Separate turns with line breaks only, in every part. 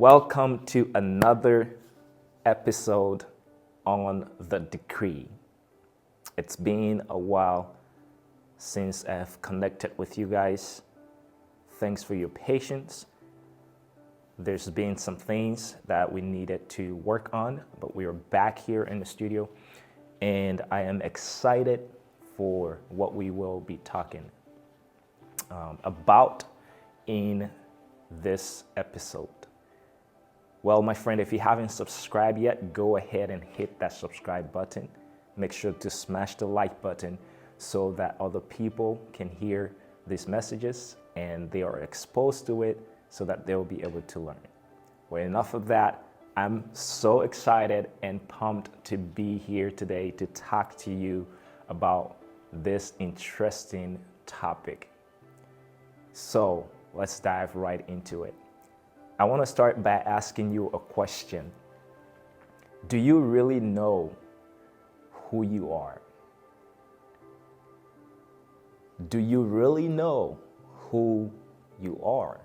Welcome to another episode on the decree. It's been a while since I've connected with you guys. Thanks for your patience. There's been some things that we needed to work on, but we are back here in the studio, and I am excited for what we will be talking about in this episode. Well, my friend, if you haven't subscribed yet, go ahead and hit that subscribe button. Make sure to smash the like button so that other people can hear these messages and they are exposed to it so that they'll be able to learn. Well, enough of that. I'm so excited and pumped to be here today to talk to you about this interesting topic. So let's dive right into it. I want to start by asking you a question. Do you really know who you are? Do you really know who you are?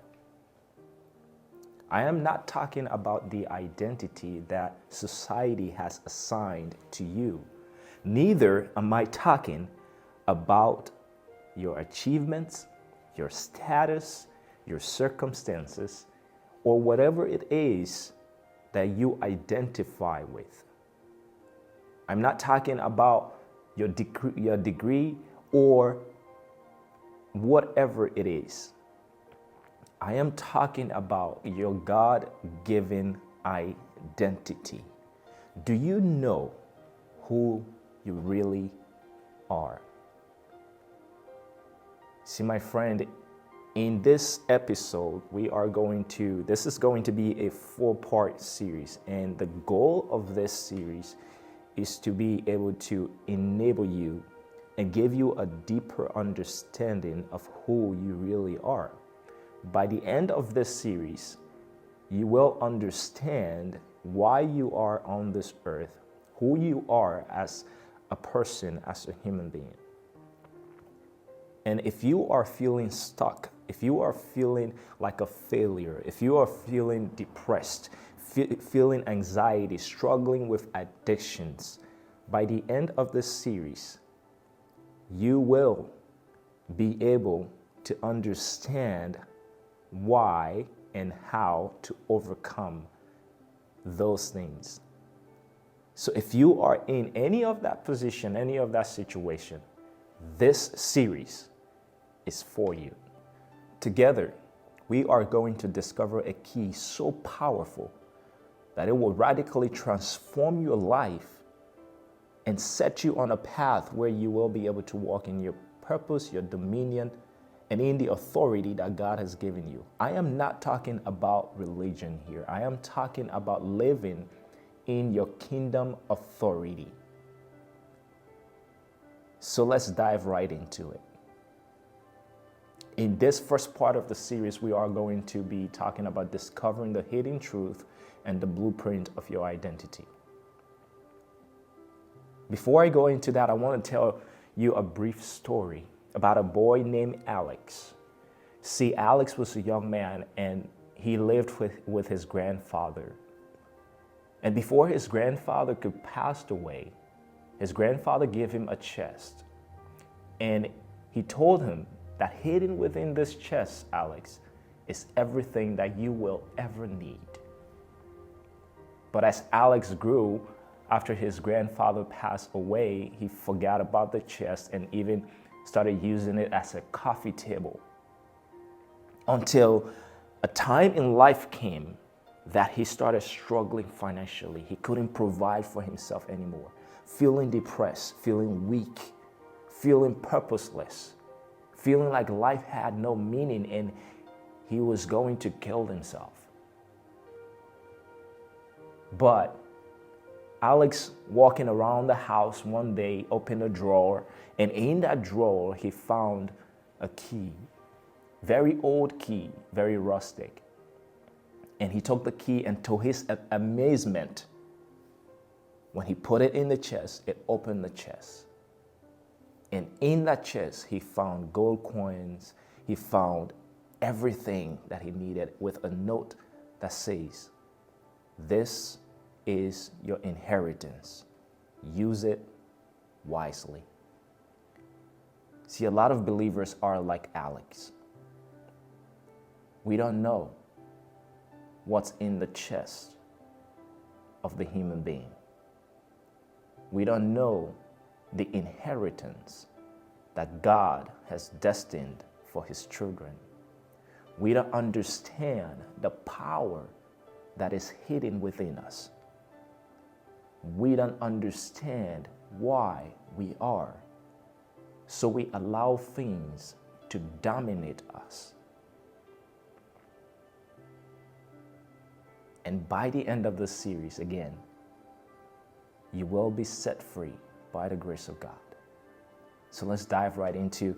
I am not talking about the identity that society has assigned to you. Neither am I talking about your achievements, your status, your circumstances, or whatever it is that you identify with. I'm not talking about your degree or whatever it is. I am talking about your God-given identity. Do you know who you really are? See, my friend, in this episode, this is going to be a 4-part series. And the goal of this series is to be able to enable you and give you a deeper understanding of who you really are. By the end of this series, you will understand why you are on this earth, who you are as a person, as a human being. And if you are feeling stuck, if you are feeling like a failure, if you are feeling depressed, feeling anxiety, struggling with addictions, by the end of this series, you will be able to understand why and how to overcome those things. So if you are in any of that position, any of that situation, this series is for you. Together, we are going to discover a key so powerful that it will radically transform your life and set you on a path where you will be able to walk in your purpose, your dominion, and in the authority that God has given you. I am not talking about religion here. I am talking about living in your kingdom authority. So let's dive right into it. In this first part of the series, we are going to be talking about discovering the hidden truth and the blueprint of your identity. Before I go into that, I want to tell you a brief story about a boy named Alex. See, Alex was a young man and he lived with his grandfather. And before his grandfather could pass away, his grandfather gave him a chest. And he told him that hidden within this chest, Alex, is everything that you will ever need. But as Alex grew, after his grandfather passed away, he forgot about the chest and even started using it as a coffee table. Until a time in life came that he started struggling financially. He couldn't provide for himself anymore, feeling depressed, feeling weak, feeling purposeless, feeling like life had no meaning and he was going to kill himself. But Alex, walking around the house one day, opened a drawer, and in that drawer he found a key, very old key, very rustic. And he took the key, and to his amazement, when he put it in the chest, it opened the chest. And in that chest, he found gold coins. He found everything that he needed with a note that says, this is your inheritance. Use it wisely. See, a lot of believers are like Alex. We don't know what's in the chest of the human being. We don't know the inheritance that God has destined for his children. We don't understand the power that is hidden within us. We don't understand why we are. So we allow things to dominate us. And by the end of the series, again, you will be set free by the grace of God. So let's dive right into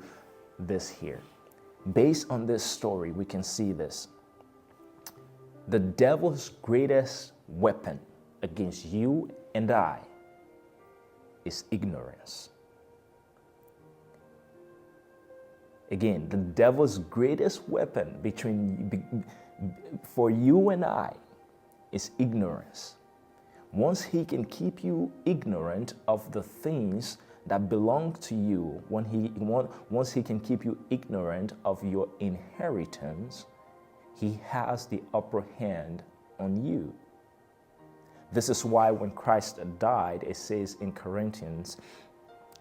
this here. Based on this story, we can see this. The devil's greatest weapon against you and I is ignorance. Again, the devil's greatest weapon for you and I is ignorance. Once he can keep you ignorant of the things that belong to you, once he can keep you ignorant of your inheritance, he has the upper hand on you. This is why when Christ died, it says in Corinthians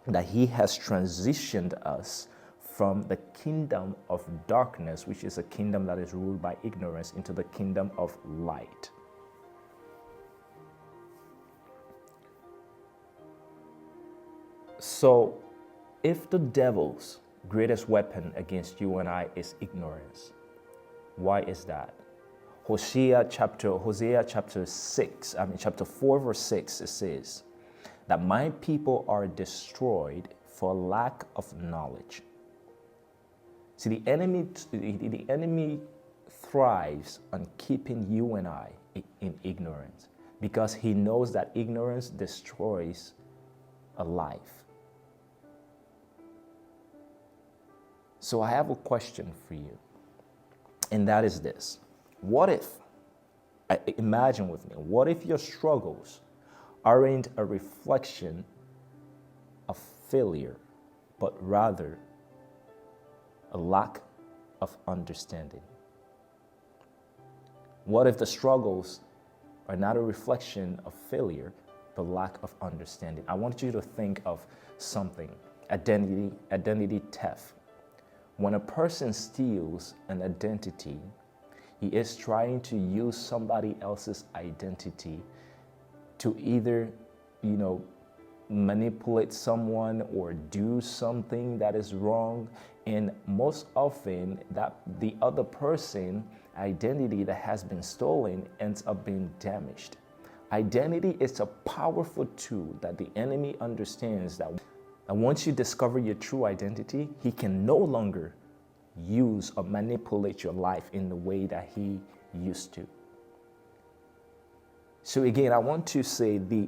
that he has transitioned us from the kingdom of darkness, which is a kingdom that is ruled by ignorance, into the kingdom of light. So, if the devil's greatest weapon against you and I is ignorance, why is that? Hosea chapter 4, verse 6, it says that my people are destroyed for lack of knowledge. See, the enemy thrives on keeping you and I in ignorance because he knows that ignorance destroys a life. So I have a question for you, and that is this. What if, imagine with me, what if your struggles aren't a reflection of failure, but rather a lack of understanding? What if the struggles are not a reflection of failure, but lack of understanding? I want you to think of something, identity theft. When a person steals an identity, he is trying to use somebody else's identity to either, manipulate someone or do something that is wrong. And most often that the other person identity that has been stolen ends up being damaged. Identity is a powerful tool that the enemy understands that once you discover your true identity, he can no longer use or manipulate your life in the way that he used to. So again, I want to say the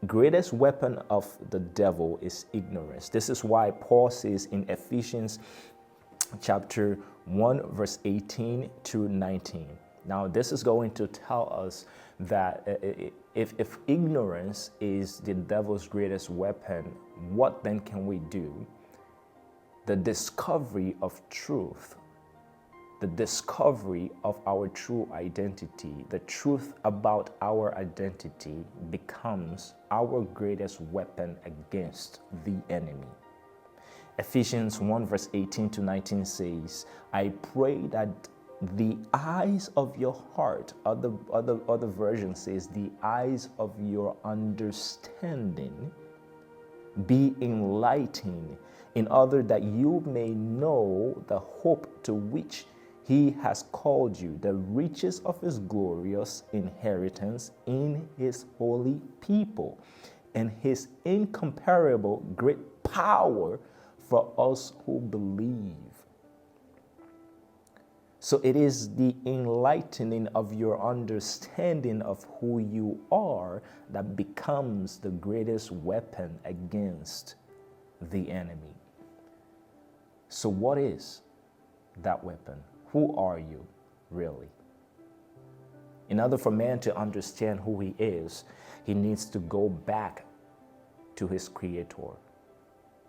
greatest weapon of the devil is ignorance. This is why Paul says in Ephesians chapter 1, verse 18 to 19. Now, this is going to tell us that if ignorance is the devil's greatest weapon, what then can we do? The discovery of truth, the discovery of our true identity, the truth about our identity becomes our greatest weapon against the enemy. Ephesians 1 verse 18 to 19 says, I pray that the eyes of your heart, other version says, the eyes of your understanding be enlightened, in order that you may know the hope to which he has called you, the riches of his glorious inheritance in his holy people, and his incomparable great power for us who believe. So it is the enlightening of your understanding of who you are that becomes the greatest weapon against the enemy. So what is that weapon? Who are you really? In order for man to understand who he is, he needs to go back to his creator.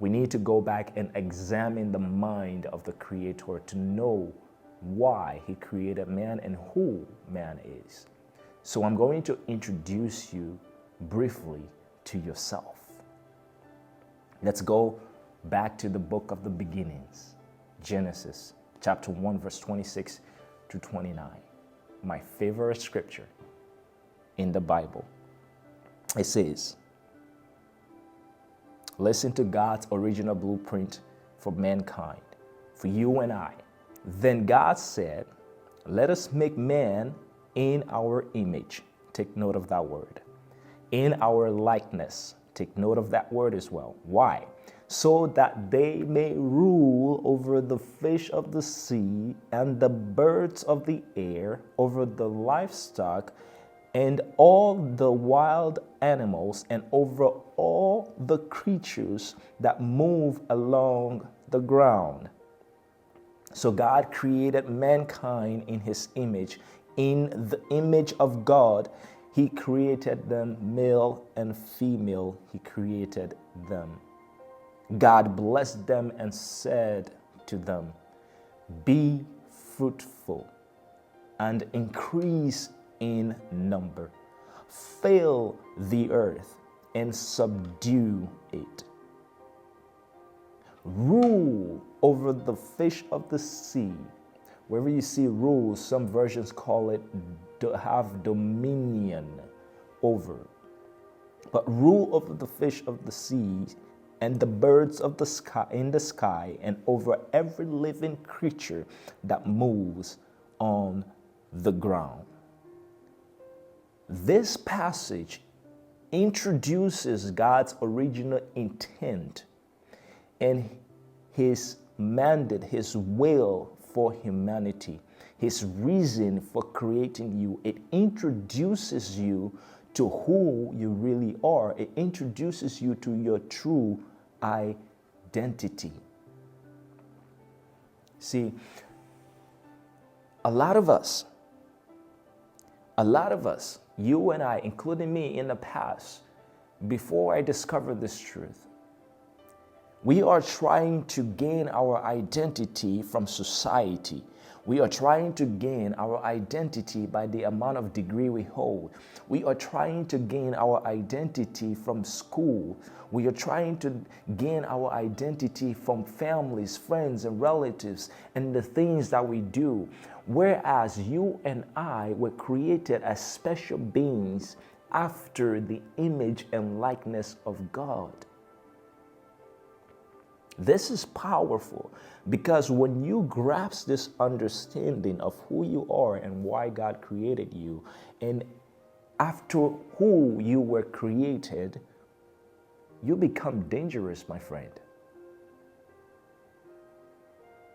We need to go back and examine the mind of the creator to know why he created man and who man is. So I'm going to introduce you briefly to yourself. Let's go back to the book of the beginnings, Genesis chapter 1, verse 26 to 29. My favorite scripture in the Bible. It says, listen to God's original blueprint for mankind, for you and I. Then God said, let us make man in our image. Take note of that word. In our likeness. Take note of that word as well. Why? So that they may rule over the fish of the sea and the birds of the air, over the livestock and all the wild animals, and over all the creatures that move along the ground. So God created mankind in his image. In the image of God, he created them, male and female, he created them. God blessed them and said to them, be fruitful and increase in number. Fill the earth and subdue it. Rule over the fish of the sea. Wherever you see rule, some versions call it have dominion over. But rule over the fish of the sea and the birds of the sky in the sky, and over every living creature that moves on the ground. This passage introduces God's original intent and his mandate, his will for humanity, his reason for creating you. It introduces you to who you really are. It introduces you to your true identity. See, a lot of us, you and I, including me in the past, before I discovered this truth, we are trying to gain our identity from society. We are trying to gain our identity by the amount of degree we hold. We are trying to gain our identity from school. We are trying to gain our identity from families, friends, and relatives, and the things that we do. Whereas you and I were created as special beings after the image and likeness of God. This is powerful because when you grasp this understanding of who you are and why God created you, and after who you were created, you become dangerous, my friend.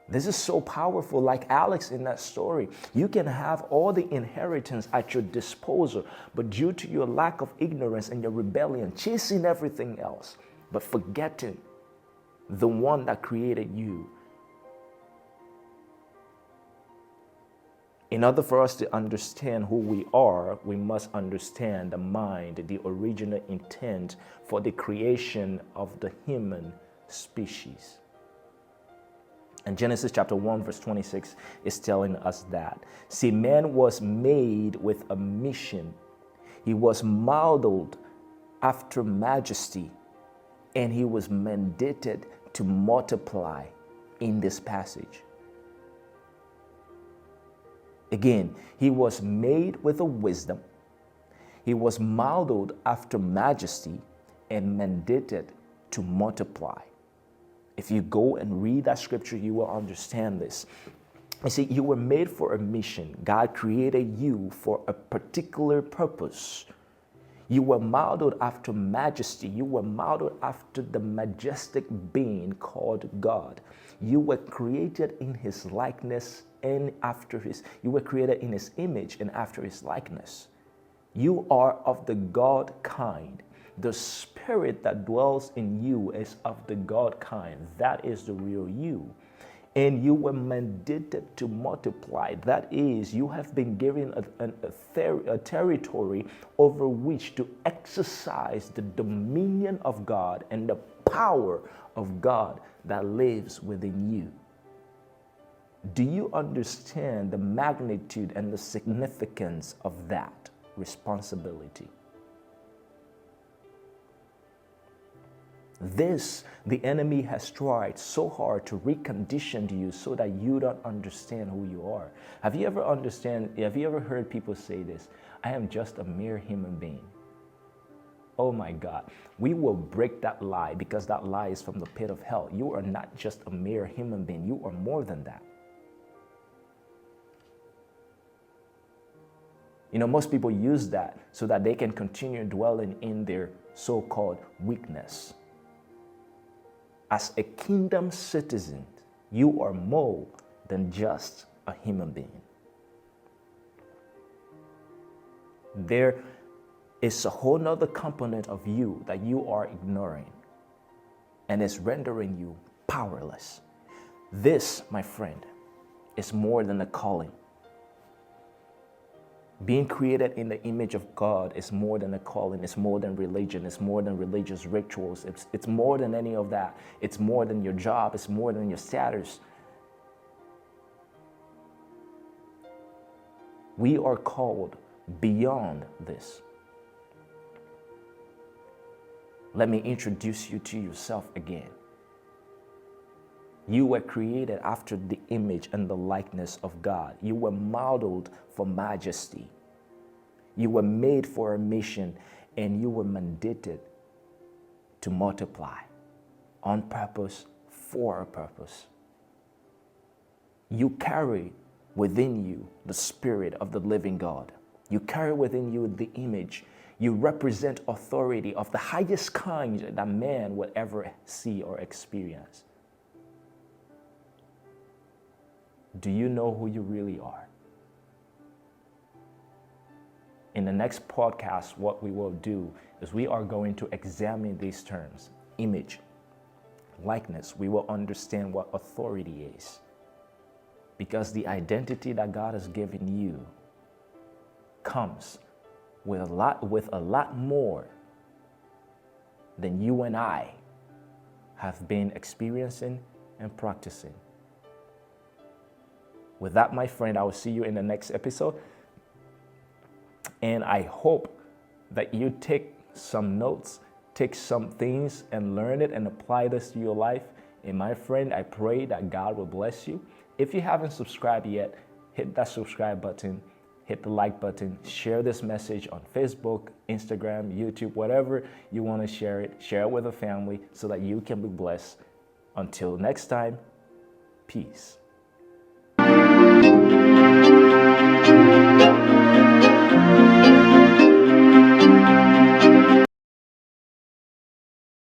This is so powerful. Like Alex in that story, you can have all the inheritance at your disposal, but due to your lack of ignorance and your rebellion, chasing everything else, but forgetting the one that created you. In order for us to understand who we are, we must understand the mind, the original intent for the creation of the human species. And Genesis chapter 1, verse 26 is telling us that. See, man was made with a mission. He was modeled after majesty, and he was mandated to multiply in this passage. Again, he was made with a wisdom. He was modeled after majesty and mandated to multiply. If you go and read that scripture, you will understand this. You see, you were made for a mission. God created you for a particular purpose. You were modeled after majesty. You were modeled after the majestic being called God. You were created in his likeness and after his, you were created in his image and after his likeness. You are of the God kind. The spirit that dwells in you is of the God kind. That is the real you. And you were mandated to multiply. That is, you have been given a territory over which to exercise the dominion of God and the power of God that lives within you. Do you understand the magnitude and the significance of that responsibility? This, the enemy has tried so hard to recondition you so that you don't understand who you are. Have you ever heard people say this? I am just a mere human being. Oh my God. We will break that lie, because that lie is from the pit of hell. You are not just a mere human being. You are more than that. You know, most people use that so that they can continue dwelling in their so-called weakness. As a kingdom citizen, you are more than just a human being. There is a whole nother component of you that you are ignoring, and it's rendering you powerless. This, my friend, is more than a calling. Being created in the image of God is more than a calling. It's more than religion. It's more than religious rituals. It's more than any of that. It's more than your job. It's more than your status. We are called beyond this. Let me introduce you to yourself again. You were created after the image and the likeness of God. You were modeled for majesty. You were made for a mission, and you were mandated to multiply on purpose, for a purpose. You carry within you the Spirit of the living God. You carry within you the image. You represent authority of the highest kind that man would ever see or experience. Do you know who you really are? In the next podcast, what we will do is we are going to examine these terms: image, likeness. We will understand what authority is. Because the identity that God has given you comes with a lot more than you and I have been experiencing and practicing. With that, my friend, I will see you in the next episode. And I hope that you take some notes, take some things and learn it and apply this to your life. And my friend, I pray that God will bless you. If you haven't subscribed yet, hit that subscribe button, hit the like button, share this message on Facebook, Instagram, YouTube, whatever you want to share it with a family so that you can be blessed. Until next time, peace.